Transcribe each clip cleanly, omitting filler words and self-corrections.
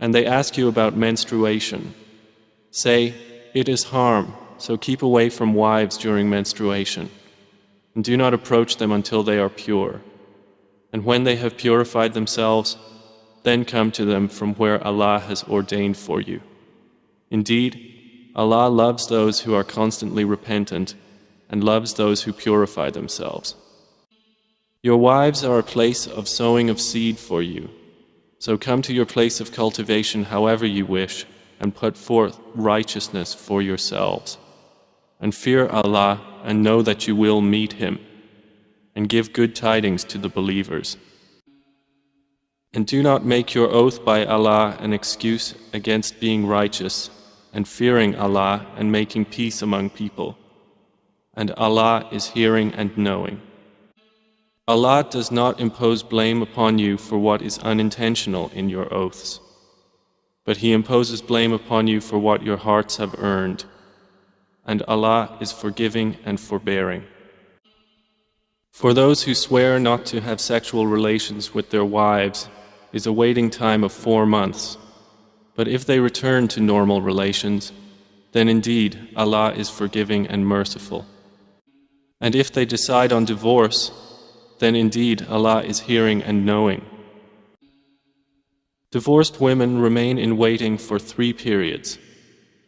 And they ask you about menstruation. Say, it is harm, so keep away from wives during menstruation, and do not approach them until they are pure. And when they have purified themselves, then come to them from where Allah has ordained for you. Indeed, Allah loves those who are constantly repentant and loves those who purify themselves. Your wives are a place of sowing of seed for you, so come to your place of cultivation however you wish and put forth righteousness for yourselves. And fear Allah and know that you will meet Him, and give good tidings to the believers. And do not make your oath by Allah an excuse against being righteous and fearing Allah and making peace among people. And Allah is hearing and knowing. Allah does not impose blame upon you for what is unintentional in your oaths, but He imposes blame upon you for what your hearts have earned. And Allah is forgiving and forbearing. For those who swear not to have sexual relations with their wives is a waiting time of 4 months. But if they return to normal relations, then indeed Allah is forgiving and merciful. And if they decide on divorce, then indeed Allah is hearing and knowing. Divorced women remain in waiting for 3 periods,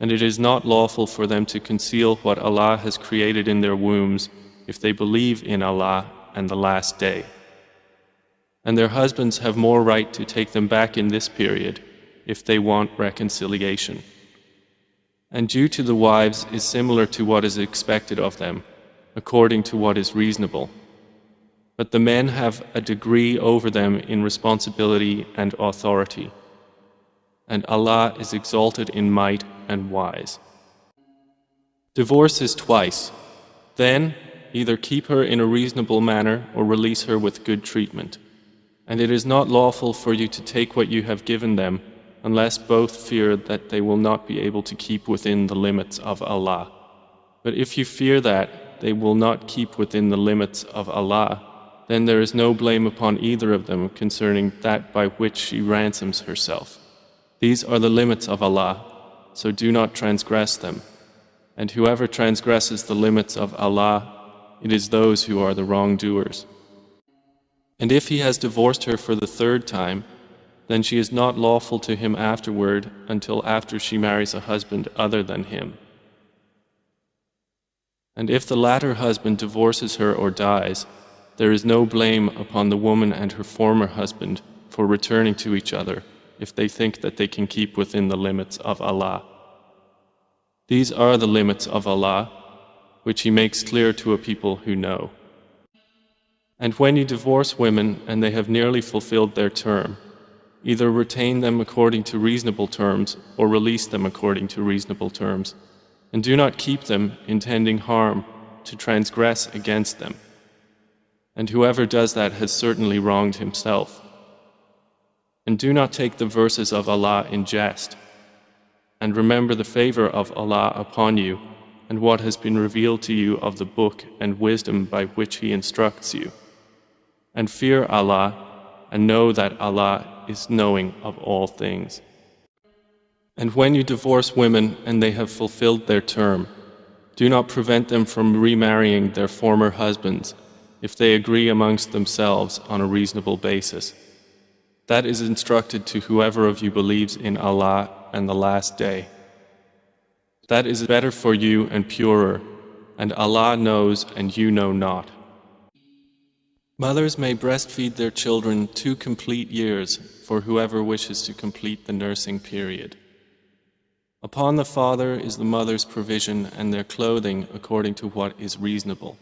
and it is not lawful for them to conceal what Allah has created in their wombs if they believe in Allah and the Last Day. And their husbands have more right to take them back in this period if they want reconciliation. And due to the wives is similar to what is expected of them, according to what is reasonable. But the men have a degree over them in responsibility and authority. And Allah is exalted in might and wise. Divorce is twice. Then, either keep her in a reasonable manner or release her with good treatment. And it is not lawful for you to take what you have given them unless both fear that they will not be able to keep within the limits of Allah. But if you fear that they will not keep within the limits of Allah, then there is no blame upon either of them concerning that by which she ransoms herself. These are the limits of Allah, so do not transgress them. And whoever transgresses the limits of Allah, it is those who are the wrongdoers. And if he has divorced her for the 3rd time, then she is not lawful to him afterward until after she marries a husband other than him. And if the latter husband divorces her or dies, there is no blame upon the woman and her former husband for returning to each other if they think that they can keep within the limits of Allah. These are the limits of Allah, which He makes clear to a people who know. And when you divorce women and they have nearly fulfilled their term, either retain them according to reasonable terms or release them according to reasonable terms, and do not keep them intending harm to transgress against them. And whoever does that has certainly wronged himself. And do not take the verses of Allah in jest, and remember the favor of Allah upon you and what has been revealed to you of the book and wisdom by which He instructs you. And fear Allah, and know that Allah is knowing of all things. And when you divorce women and they have fulfilled their term, do not prevent them from remarrying their former husbands if they agree amongst themselves on a reasonable basis. That is instructed to whoever of you believes in Allah and the Last Day. That is better for you and purer, and Allah knows and you know not. Mothers may breastfeed their children 2 complete years for whoever wishes to complete the nursing period. Upon the father is the mother's provision and their clothing according to what is reasonable.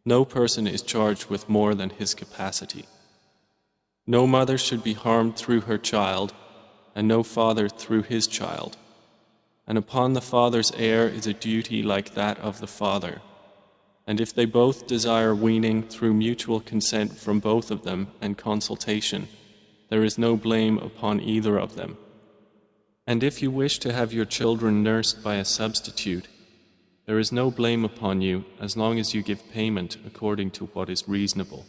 No person is charged with more than his capacity. No mother should be harmed through her child, and no father through his child. And upon the father's heir is a duty like that of the father. And if they both desire weaning through mutual consent from both of them and consultation, there is no blame upon either of them. And if you wish to have your children nursed by a substitute, there is no blame upon you as long as you give payment according to what is reasonable.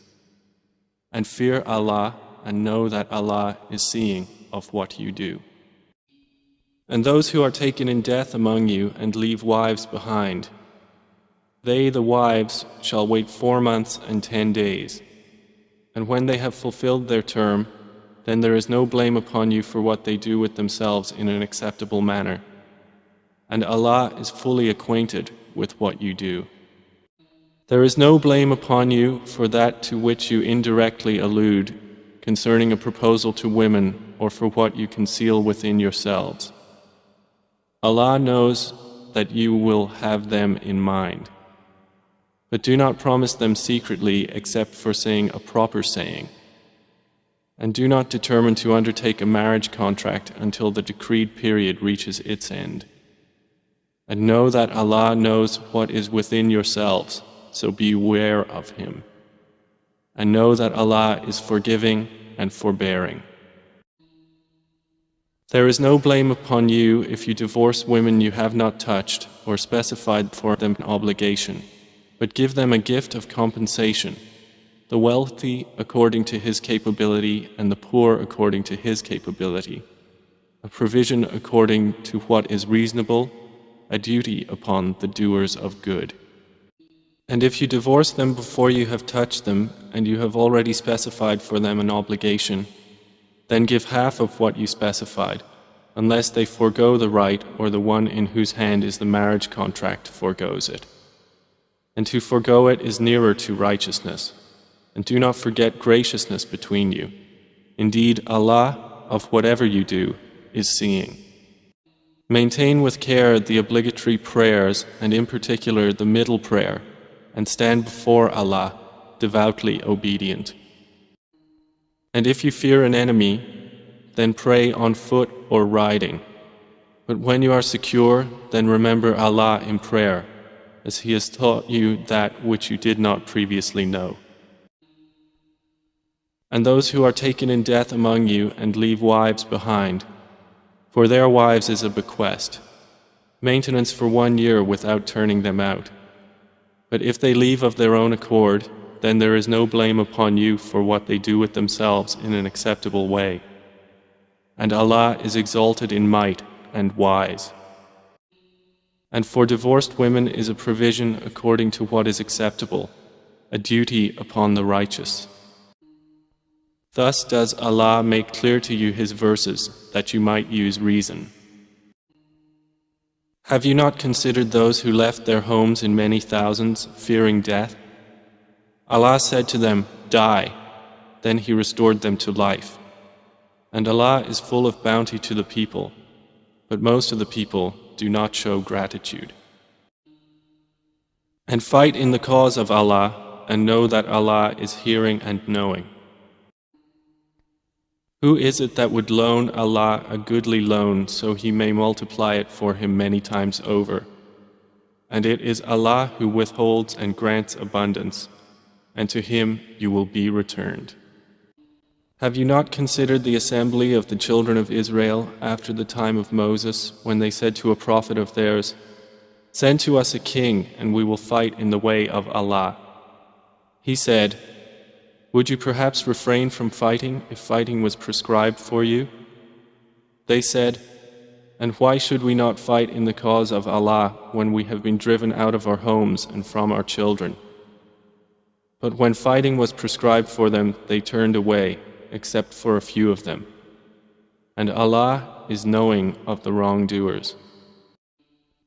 And fear Allah and know that Allah is seeing of what you do. And those who are taken in death among you and leave wives behind, they, the wives, shall wait 4 months and 10 days. And when they have fulfilled their term, then there is no blame upon you for what they do with themselves in an acceptable manner. And Allah is fully acquainted with what you do. There is no blame upon you for that to which you indirectly allude concerning a proposal to women or for what you conceal within yourselves. Allah knows that you will have them in mind. But do not promise them secretly except for saying a proper saying. And do not determine to undertake a marriage contract until the decreed period reaches its end. And know that Allah knows what is within yourselves, so beware of Him. And know that Allah is forgiving and forbearing. There is no blame upon you if you divorce women you have not touched or specified for them an obligation, but give them a gift of compensation, the wealthy according to his capability and the poor according to his capability, a provision according to what is reasonable, a duty upon the doers of good. And if you divorce them before you have touched them and you have already specified for them an obligation, then give half of what you specified, unless they forego the right or the one in whose hand is the marriage contract forgoes it. And to forgo it is nearer to righteousness. And do not forget graciousness between you. Indeed, Allah, of whatever you do, is seeing. Maintain with care the obligatory prayers and in particular the middle prayer, and stand before Allah, devoutly obedient. And if you fear an enemy, then pray on foot or riding. But when you are secure, then remember Allah in prayer, as He has taught you that which you did not previously know. And those who are taken in death among you and leave wives behind, for their wives is a bequest, maintenance for 1 year without turning them out. But if they leave of their own accord, then there is no blame upon you for what they do with themselves in an acceptable way. And Allah is exalted in might and wise. And for divorced women is a provision according to what is acceptable, a duty upon the righteous. Thus does Allah make clear to you His verses, that you might use reason. Have you not considered those who left their homes in many thousands, fearing death? Allah said to them, "Die." Then He restored them to life. And Allah is full of bounty to the people, but most of the people do not show gratitude. And fight in the cause of Allah, and know that Allah is hearing and knowing. Who is it that would loan Allah a goodly loan so He may multiply it for him many times over? And it is Allah who withholds and grants abundance, and to Him you will be returned. Have you not considered the assembly of the children of Israel after the time of Moses, when they said to a prophet of theirs, "Send to us a king, and we will fight in the way of Allah"? He said, "Would you perhaps refrain from fighting if fighting was prescribed for you?" They said, "And why should we not fight in the cause of Allah when we have been driven out of our homes and from our children?" But when fighting was prescribed for them, they turned away, except for a few of them. And Allah is knowing of the wrongdoers.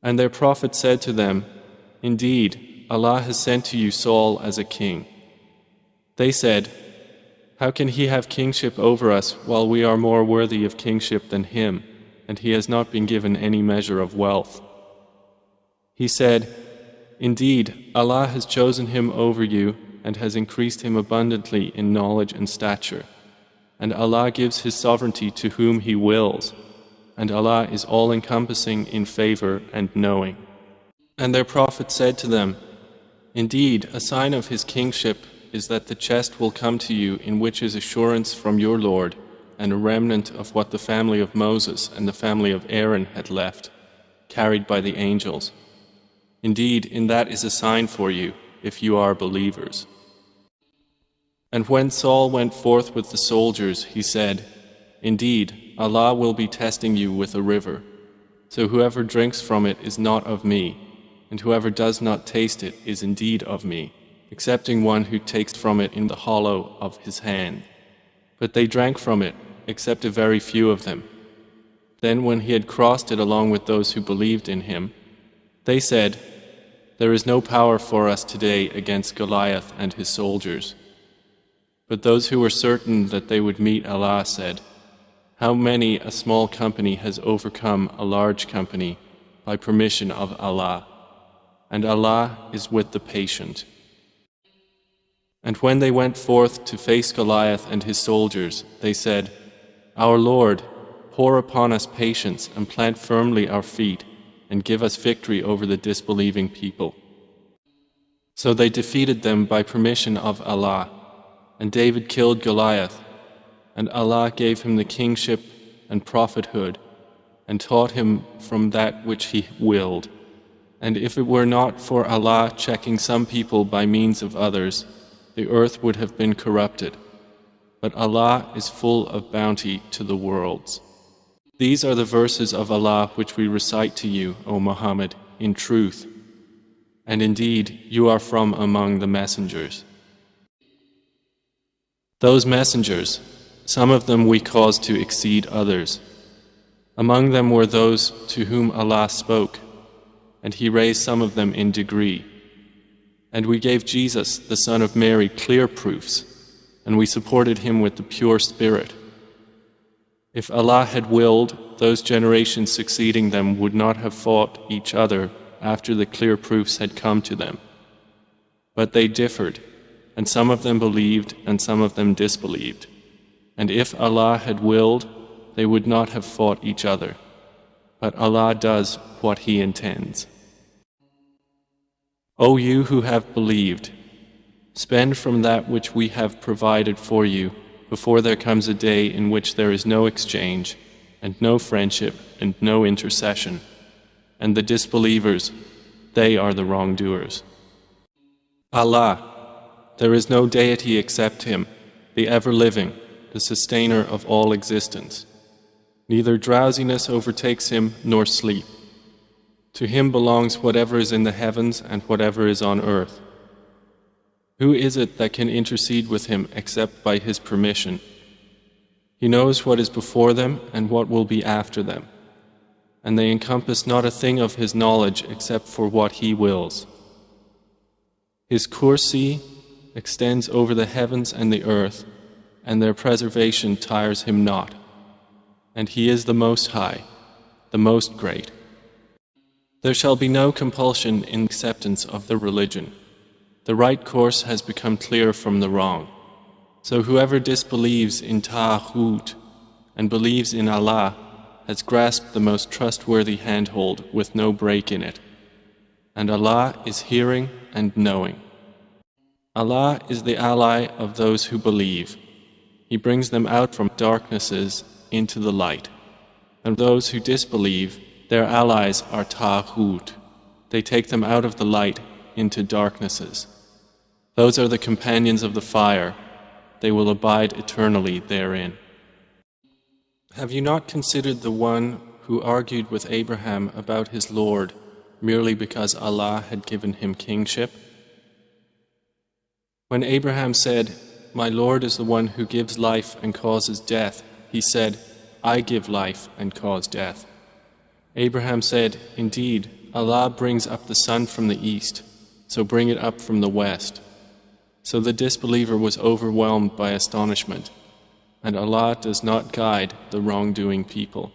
And their prophet said to them, "Indeed, Allah has sent to you Saul as a king." They said, "How can he have kingship over us while we are more worthy of kingship than him, and he has not been given any measure of wealth?" He said, "Indeed, Allah has chosen him over you and has increased him abundantly in knowledge and stature. And Allah gives His sovereignty to whom He wills, and Allah is all-encompassing in favor and knowing." And their prophet said to them, "Indeed, a sign of His kingship is that the chest will come to you in which is assurance from your Lord and a remnant of what the family of Moses and the family of Aaron had left, carried by the angels. Indeed, in that is a sign for you, if you are believers." And when Saul went forth with the soldiers, he said, "Indeed, Allah will be testing you with a river. So whoever drinks from it is not of me, and whoever does not taste it is indeed of me, excepting one who takes from it in the hollow of his hand. But they drank from it, except a very few of them. Then when he had crossed it along with those who believed in him, they said, "There is no power for us today against Goliath and his soldiers." But those who were certain that they would meet Allah said, "How many a small company has overcome a large company by permission of Allah, and Allah is with the patient." And when they went forth to face Goliath and his soldiers, they said, "Our Lord, pour upon us patience and plant firmly our feet, and give us victory over the disbelieving people." So they defeated them by permission of Allah, and David killed Goliath, and Allah gave him the kingship and prophethood, and taught him from that which He willed. And if it were not for Allah checking some people by means of others, the earth would have been corrupted. But Allah is full of bounty to the worlds. These are the verses of Allah which we recite to you, O Muhammad, in truth. And indeed, you are from among the messengers. Those messengers, some of them we caused to exceed others. Among them were those to whom Allah spoke, and He raised some of them in degree. And we gave Jesus, the son of Mary, clear proofs, and we supported him with the pure spirit. If Allah had willed, those generations succeeding them would not have fought each other after the clear proofs had come to them. But they differed, and some of them believed and some of them disbelieved. And if Allah had willed, they would not have fought each other. But Allah does what He intends. O you who have believed, spend from that which we have provided for you before there comes a day in which there is no exchange, and no friendship, and no intercession. And the disbelievers, they are the wrongdoers. Allah, there is no deity except Him, the ever-living, the sustainer of all existence. Neither drowsiness overtakes Him nor sleep. To Him belongs whatever is in the heavens and whatever is on earth. Who is it that can intercede with Him except by His permission? He knows what is before them and what will be after them, and they encompass not a thing of His knowledge except for what He wills. His kursi extends over the heavens and the earth, and their preservation tires Him not. And He is the Most High, the Most Great. There shall be no compulsion in acceptance of the religion. The right course has become clear from the wrong. So whoever disbelieves in Ta'aghut and believes in Allah has grasped the most trustworthy handhold with no break in it. And Allah is hearing and knowing. Allah is the ally of those who believe. He brings them out from darknesses into the light. And those who disbelieve, their allies are Ta'aghut. They take them out of the light into darknesses. Those are the companions of the fire. They will abide eternally therein. Have you not considered the one who argued with Abraham about his Lord merely because Allah had given him kingship? When Abraham said, "My Lord is the one who gives life and causes death," he said, "I give life and cause death." Abraham said, "Indeed, Allah brings up the sun from the east, so bring it up from the west." So the disbeliever was overwhelmed by astonishment, and Allah does not guide the wrongdoing people.